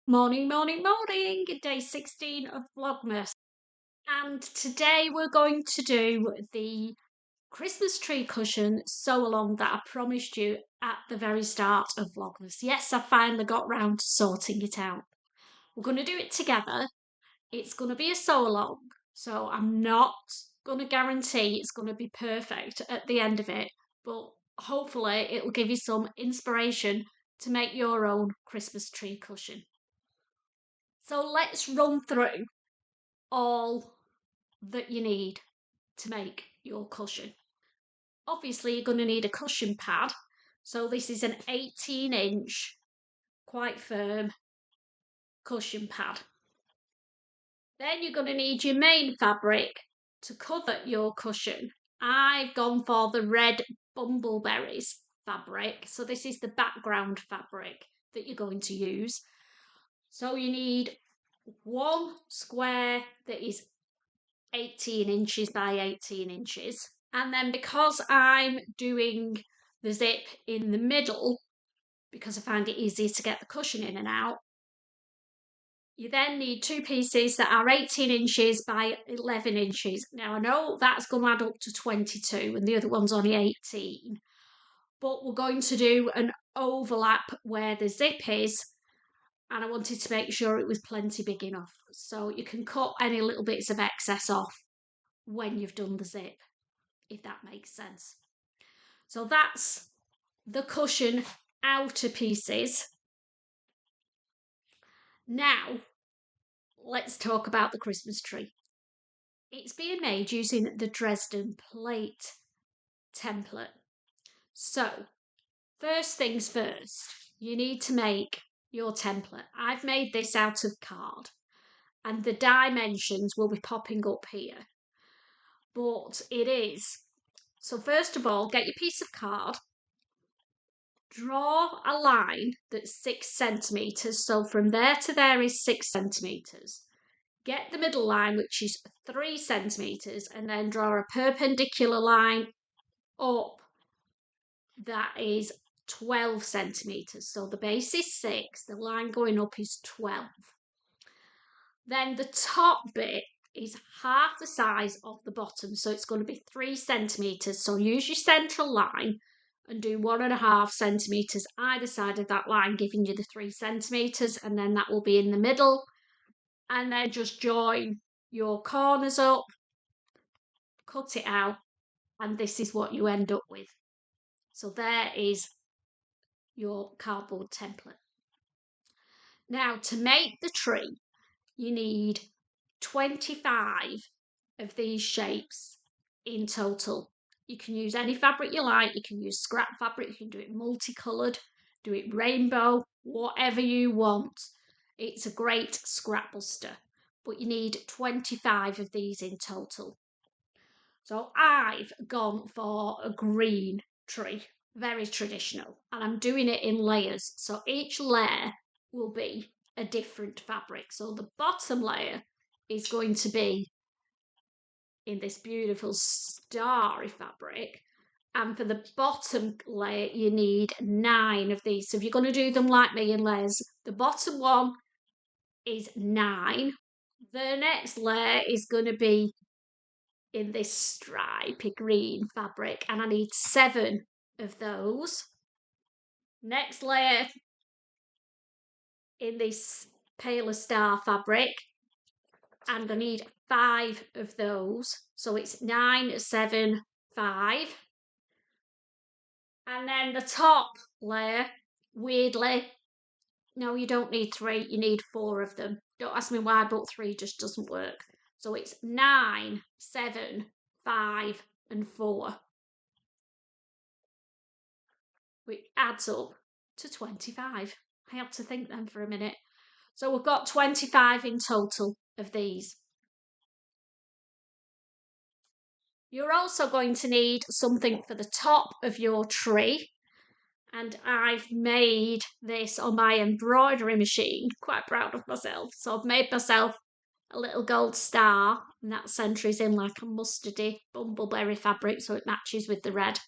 Morning, morning, morning! Day 16 of Vlogmas. And today we're going to do the Christmas tree cushion sew along that I promised you at the very start of Vlogmas. Yes, I finally got round to sorting it out. We're going to do it together. It's going to be a sew along, so I'm not going to guarantee it's going to be perfect at the end of it, but hopefully it'll give you some inspiration to make your own Christmas tree cushion. So let's run through all that you need to make your cushion. Obviously, you're going to need a cushion pad. So this is an 18-inch, quite firm cushion pad. Then you're going to need your main fabric to cover your cushion. I've gone for the red bumbleberries fabric. So this is the background fabric that you're going to use. So you need one square that is 18 inches by 18 inches. And then because I'm doing the zip in the middle, because I find it easier to get the cushion in and out, you then need two pieces that are 18 inches by 11 inches. Now I know that's going to add up to 22 and the other one's only 18, but we're going to do an overlap where the zip is, and I wanted to make sure it was plenty big enough. So you can cut any little bits of excess off when you've done the zip, if that makes sense. So that's the cushion outer pieces. Now, let's talk about the Christmas tree. It's being made using the Dresden plate template. So, first things first, you need to make your template. I've made this out of card, and the dimensions will be popping up here. But it is. So first of all, get your piece of card, draw a line that's 6 centimetres. So from there to there is 6 centimetres. Get the middle line, which is 3 centimetres, and then draw a perpendicular line up that is 12 centimetres. So the base is 6, the line going up is 12. Then the top bit is half the size of the bottom, so it's going to be 3 centimetres. So use your central line and do 1.5 centimetres either side of that line, giving you the 3 centimetres, and then that will be in the middle. And then just join your corners up, cut it out, and this is what you end up with. So there is your cardboard template. Now, to make the tree, you need 25 of these shapes in total. You can use any fabric you like. You can use scrap fabric. You can do it multicoloured, do it rainbow, whatever you want. It's a great scrap buster, but you need 25 of these in total. So I've gone for a green tree, very traditional, and I'm doing it in layers. So each layer will be a different fabric. So the bottom layer is going to be in this beautiful starry fabric, and for the bottom layer you need 9 of these. So if you're going to do them like me in layers, the bottom one is 9, the next layer is going to be in this stripy green fabric, and I need 7 of those. Next layer in this paler star fabric, and I need 5 of those. So it's 9, 7, 5. And then the top layer, weirdly, no, you don't need 3, you need 4 of them. Don't ask me why, but 3 just doesn't work. So it's 9, 7, 5, and 4. Which adds up to 25. I had to think then for a minute. So we've got 25 in total of these. You're also going to need something for the top of your tree. And I've made this on my embroidery machine. Quite proud of myself. So I've made myself a little gold star, and that centre is in like a mustardy bumbleberry fabric, so it matches with the red.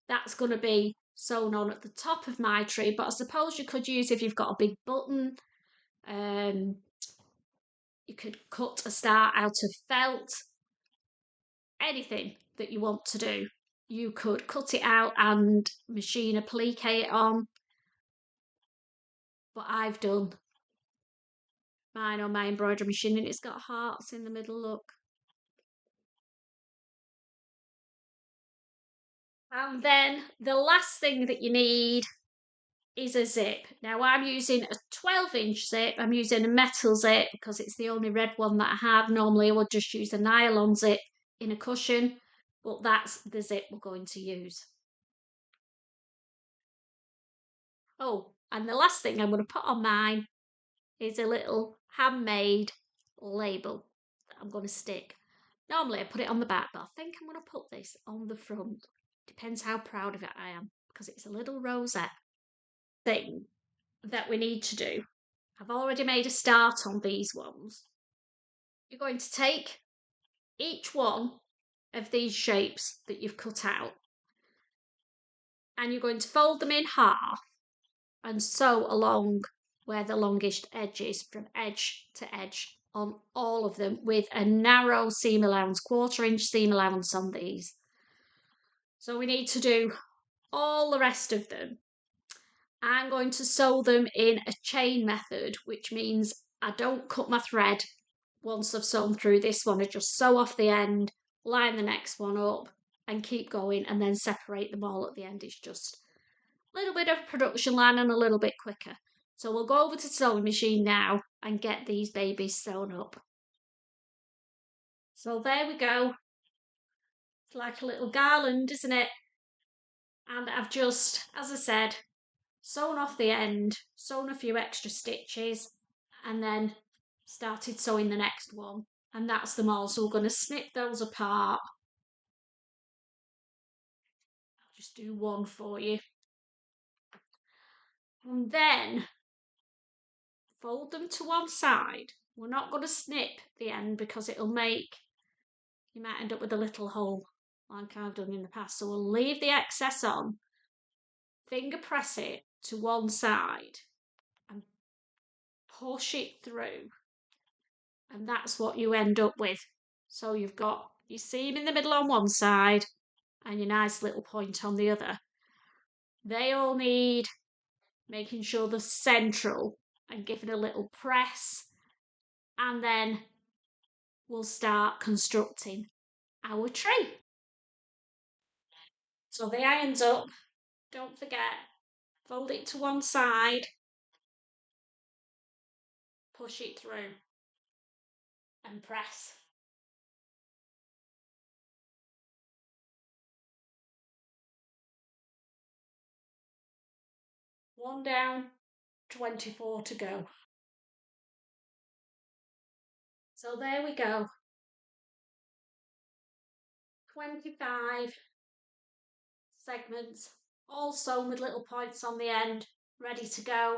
That's going to be sewn on at the top of my tree, but I suppose you could use, if you've got a big button, You could cut a star out of felt, anything that you want to do. You could cut it out and machine applique it on, but I've done mine on my embroidery machine and it's got hearts in the middle, look. And then the last thing that you need is a zip. Now I'm using a 12-inch zip. I'm using a metal zip because it's the only red one that I have. Normally I would just use a nylon zip in a cushion, but that's the zip we're going to use. Oh, and the last thing I'm going to put on mine is a little handmade label that I'm going to stick. Normally I put it on the back, but I think I'm going to put this on the front. Depends how proud of it I am, because it's a little rosette thing that we need to do. I've already made a start on these ones. You're going to take each one of these shapes that you've cut out and you're going to fold them in half and sew along where the longest edge is, from edge to edge on all of them, with a narrow seam allowance, 1/4 inch seam allowance on these. So we need to do all the rest of them. I'm going to sew them in a chain method, which means I don't cut my thread once I've sewn through this one. I just sew off the end, line the next one up and keep going, and then separate them all at the end. It's just a little bit of production line and a little bit quicker. So we'll go over to the sewing machine now and get these babies sewn up. So there we go. It's like a little garland, isn't it? And I've just, as I said, sewn off the end, sewn a few extra stitches, and then started sewing the next one. And that's them all. So we're going to snip those apart. I'll just do one for you. And then fold them to one side. We're not going to snip the end because it'll make, you might end up with a little hole like I've done in the past. So we'll leave the excess on, finger press it to one side and push it through. And that's what you end up with. So you've got your seam in the middle on one side and your nice little point on the other. They all need making sure they're central and giving a little press, and then we'll start constructing our tree. So the iron's up, don't forget, fold it to one side, push it through and press. One down, 24 to go. So there we go. 25 segments, all sewn with little points on the end, ready to go.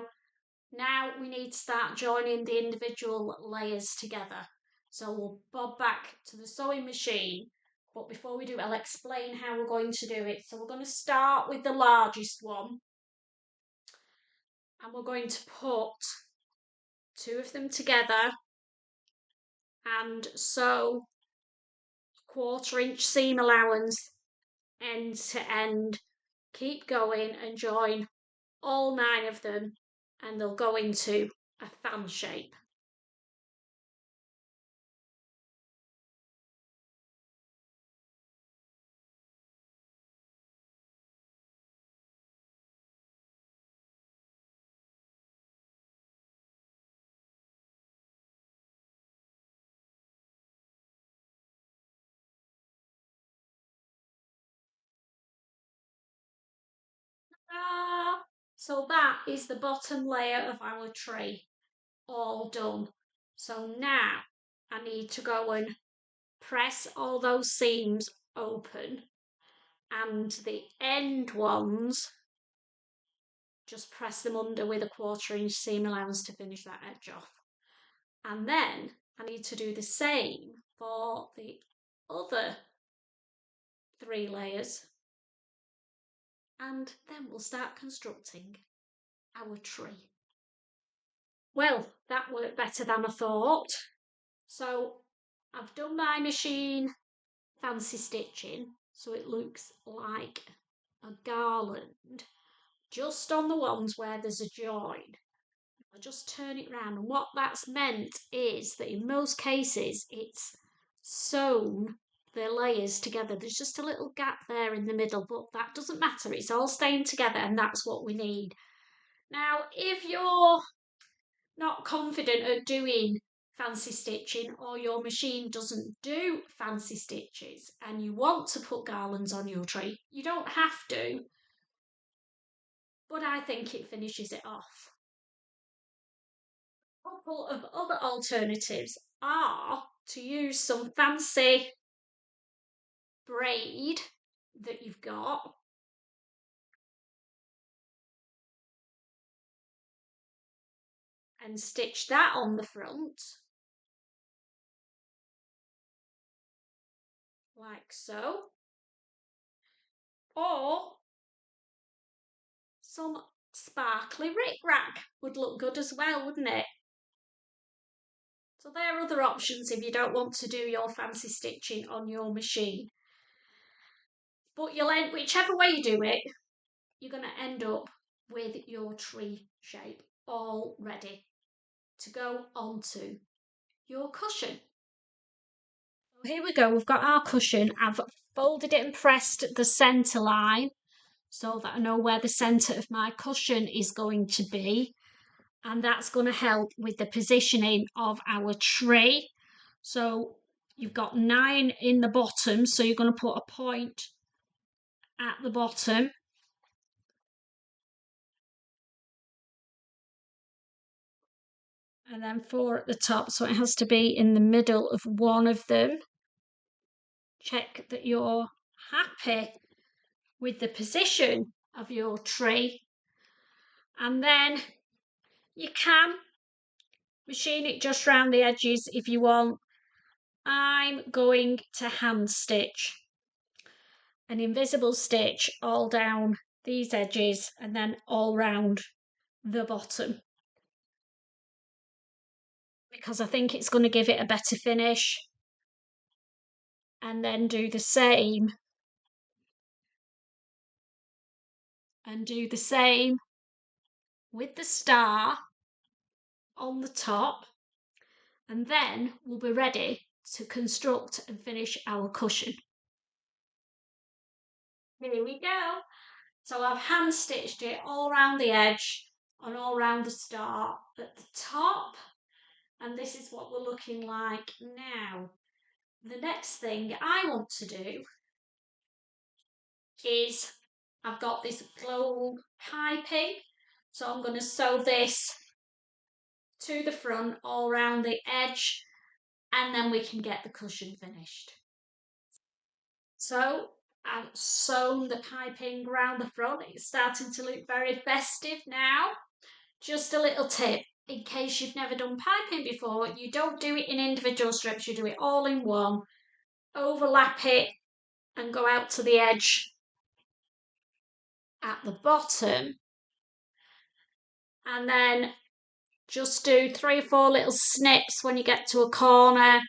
Now we need to start joining the individual layers together. So we'll bob back to the sewing machine, but before we do, I'll explain how we're going to do it. So we're going to start with the largest one, and we're going to put two of them together and sew 1/4 inch seam allowance end to end. Keep going and join all 9 of them, and they'll go into a fan shape. So that is the bottom layer of our tree, all done. So now I need to go and press all those seams open, and the end ones, just press them under with a 1/4 inch seam allowance to finish that edge off. And then I need to do the same for the other 3 layers, and then we'll start constructing our tree. Well, that worked better than I thought. So I've done my machine fancy stitching so it looks like a garland just on the ones where there's a join. I just turn it round, and what that's meant is that in most cases it's sewn the layers together. There's just a little gap there in the middle, but that doesn't matter. It's all staying together, and that's what we need. Now, if you're not confident at doing fancy stitching, or your machine doesn't do fancy stitches and you want to put garlands on your tree, you don't have to, but I think it finishes it off. A couple of other alternatives are to use some fancy braid that you've got and stitch that on the front like so, or some sparkly rickrack would look good as well, wouldn't it? So there are other options if you don't want to do your fancy stitching on your machine. But you'll end, whichever way you do it, you're going to end up with your tree shape all ready to go onto your cushion. Here we go, we've got our cushion. I've folded it and pressed the centre line so that I know where the centre of my cushion is going to be, and that's going to help with the positioning of our tree. So you've got 9 in the bottom, so you're going to put a point at the bottom, and then 4 at the top, so it has to be in the middle of one of them. Check that you're happy with the position of your tree, and then you can machine it just round the edges if you want. I'm going to hand stitch an invisible stitch all down these edges and then all round the bottom, because I think it's going to give it a better finish. And then do the same with the star on the top, and then we'll be ready to construct and finish our cushion. Here we go. So I've hand stitched it all around the edge and all around the star at the top, and this is what we're looking like now. The next thing I want to do is, I've got this gold piping, so I'm going to sew this to the front all around the edge, and then we can get the cushion finished. So I've sewn the piping around the front. It's starting to look very festive now. Just a little tip, in case you've never done piping before, you don't do it in individual strips, you do it all in one. Overlap it and go out to the edge at the bottom, and then just do 3 or 4 little snips when you get to a corner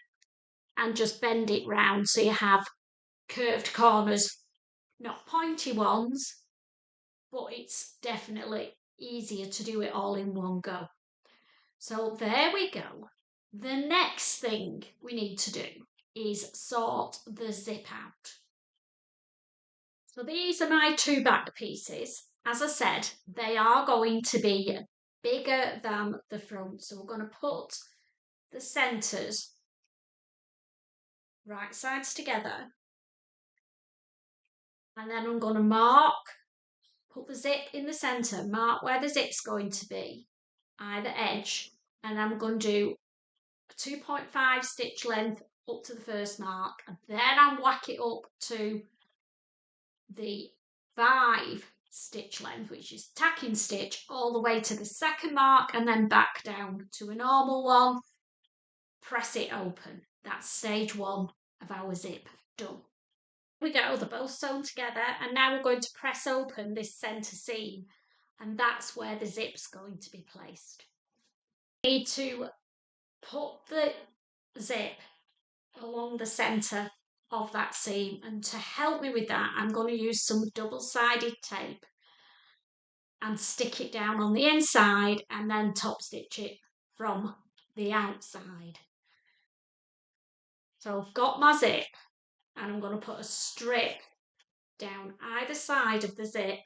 and just bend it round so you have curved corners, not pointy ones, but it's definitely easier to do it all in one go. So there we go. The next thing we need to do is sort the zip out. So these are my 2 back pieces. As I said, they are going to be bigger than the front. So we're going to put the centres right sides together. And then I'm going to mark, put the zip in the centre, mark where the zip's going to be, either edge, and I'm going to do a 2.5 stitch length up to the first mark, and then I'll whack it up to the 5 stitch length, which is tacking stitch, all the way to the second mark, and then back down to a normal one, press it open. That's stage 1 of our zip done. We go, they're both sewn together, and now we're going to press open this centre seam, and that's where the zip's going to be placed. Need to put the zip along the centre of that seam, and to help me with that I'm going to use some double-sided tape and stick it down on the inside and then top stitch it from the outside. So I've got my zip and I'm going to put a strip down either side of the zip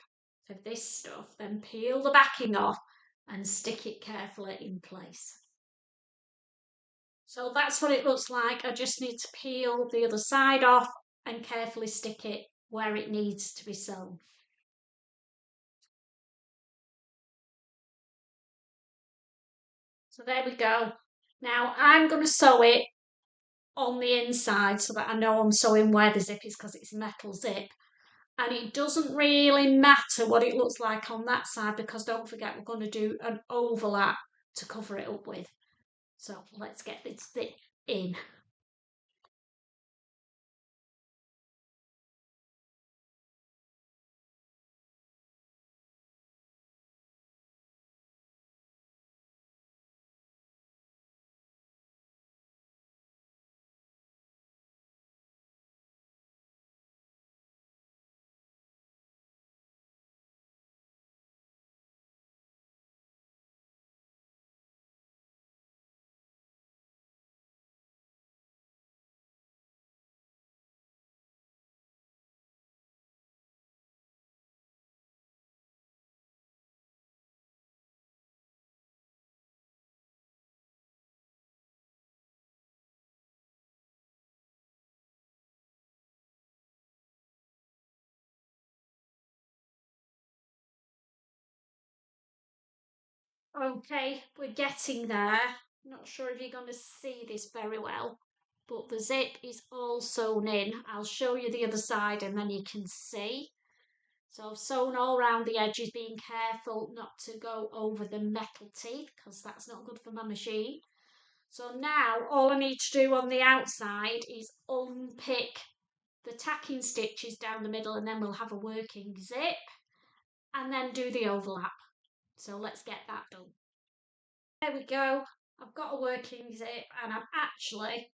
of this stuff, then peel the backing off and stick it carefully in place. So that's what it looks like. I just need to peel the other side off and carefully stick it where it needs to be sewn. So there we go. Now I'm going to sew it on the inside so that I know I'm sewing where the zip is, because it's a metal zip. And it doesn't really matter what it looks like on that side, because don't forget we're going to do an overlap to cover it up with. So let's get this zip in. Okay, we're getting there. Not sure if you're going to see this very well, but the zip is all sewn in. I'll show you the other side and then you can see. So I've sewn all around the edges, being careful not to go over the metal teeth, because that's not good for my machine. So now all I need to do on the outside is unpick the tacking stitches down the middle, and then we'll have a working zip and then do the overlap. So let's get that done. There we go. I've got a working zip and I'm actually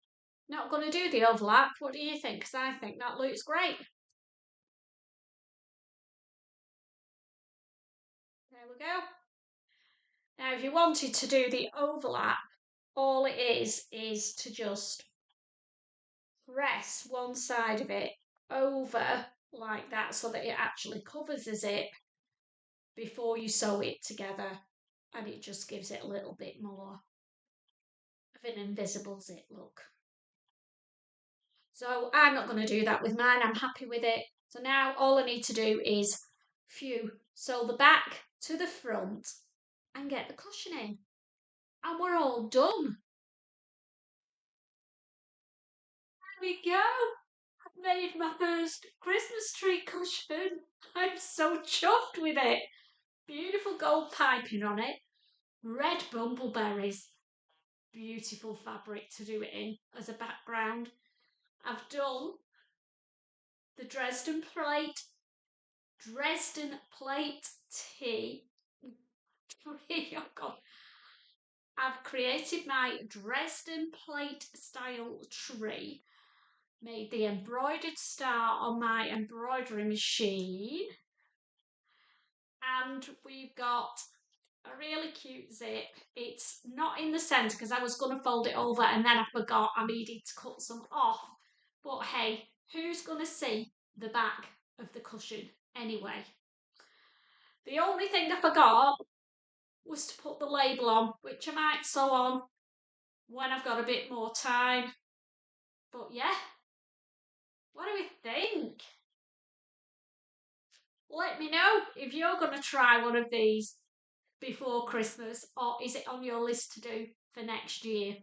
not going to do the overlap. What do you think? Because I think that looks great. There we go. Now if you wanted to do the overlap, all it is to just press one side of it over like that so that it actually covers the zip before you sew it together, and it just gives it a little bit more of an invisible zip look. So I'm not going to do that with mine. I'm happy with it. So now all I need to do is sew the back to the front and get the cushion in, and we're all done. There we go. I've made my first Christmas tree cushion. I'm so chuffed with it. Beautiful gold piping on it, red bumbleberries, beautiful fabric to do it in as a background. I've done the Dresden plate tee. Oh God. I've created my Dresden plate style tree, made the embroidered star on my embroidery machine, and we've got a really cute zip. It's not in the centre because I was going to fold it over and then I forgot I needed to cut some off. But hey, who's going to see the back of the cushion anyway? The only thing I forgot was to put the label on, which I might sew on when I've got a bit more time. But yeah, what do we think? Let me know if you're going to try one of these before Christmas, or is it on your list to do for next year?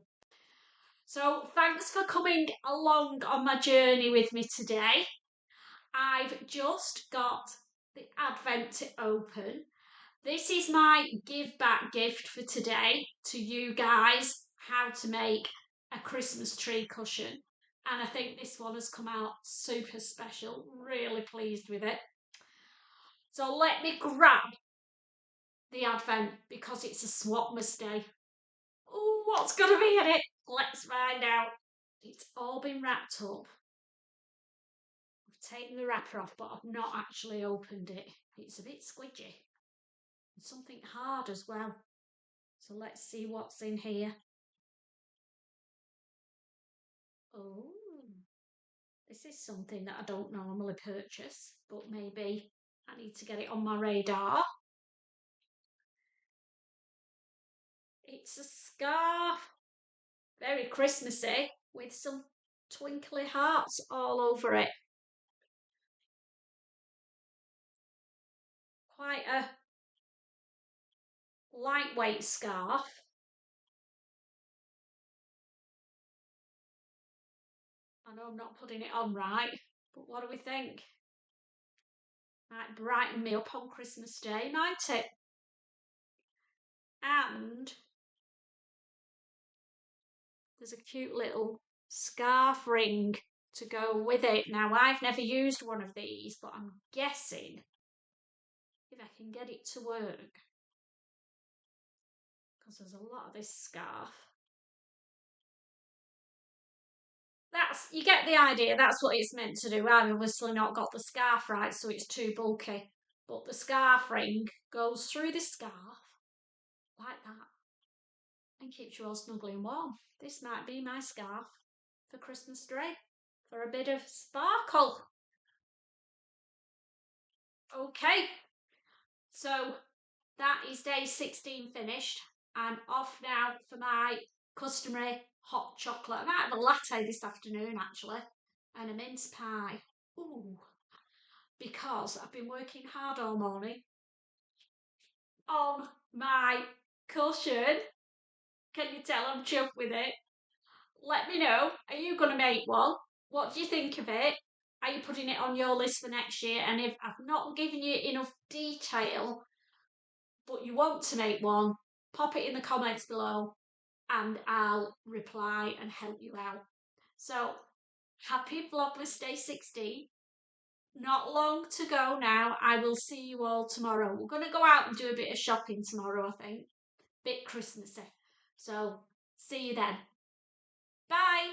So thanks for coming along on my journey with me today. I've just got the Advent to open. This is my give back gift for today to you guys, how to make a Christmas tree cushion. And I think this one has come out super special. Really pleased with it. So let me grab the Advent because it's a Swapmas day. What's going to be in it? Let's find out. It's all been wrapped up. I've taken the wrapper off, but I've not actually opened it. It's a bit squidgy. And something hard as well. So let's see what's in here. Oh, this is something that I don't normally purchase, but maybe I need to get it on my radar. It's a scarf, very Christmassy, with some twinkly hearts all over it. Quite a lightweight scarf. I know I'm not putting it on right, but what do we think? Might brighten me up on Christmas Day, might it? And there's a cute little scarf ring to go with it. Now, I've never used one of these, but I'm guessing if I can get it to work, because there's a lot of this scarf. You get the idea, that's what it's meant to do. I've obviously not got the scarf right, so it's too bulky. But the scarf ring goes through the scarf like that and keeps you all snugly and warm. This might be my scarf for Christmas Day for a bit of sparkle. Okay, so that is day 16 finished. I'm off now for my customary hot chocolate. I might have a latte this afternoon actually, and a mince pie. Ooh, because I've been working hard all morning on my cushion. Can you tell I'm chuffed with it? Let me know. Are you going to make one? What do you think of it? Are you putting it on your list for next year? And if I've not given you enough detail, but you want to make one, pop it in the comments below and I'll reply and help you out. So, happy Vlogmas Day 16. Not long to go now. I will see you all tomorrow. We're going to go out and do a bit of shopping tomorrow, I think. Bit Christmassy. So, see you then. Bye.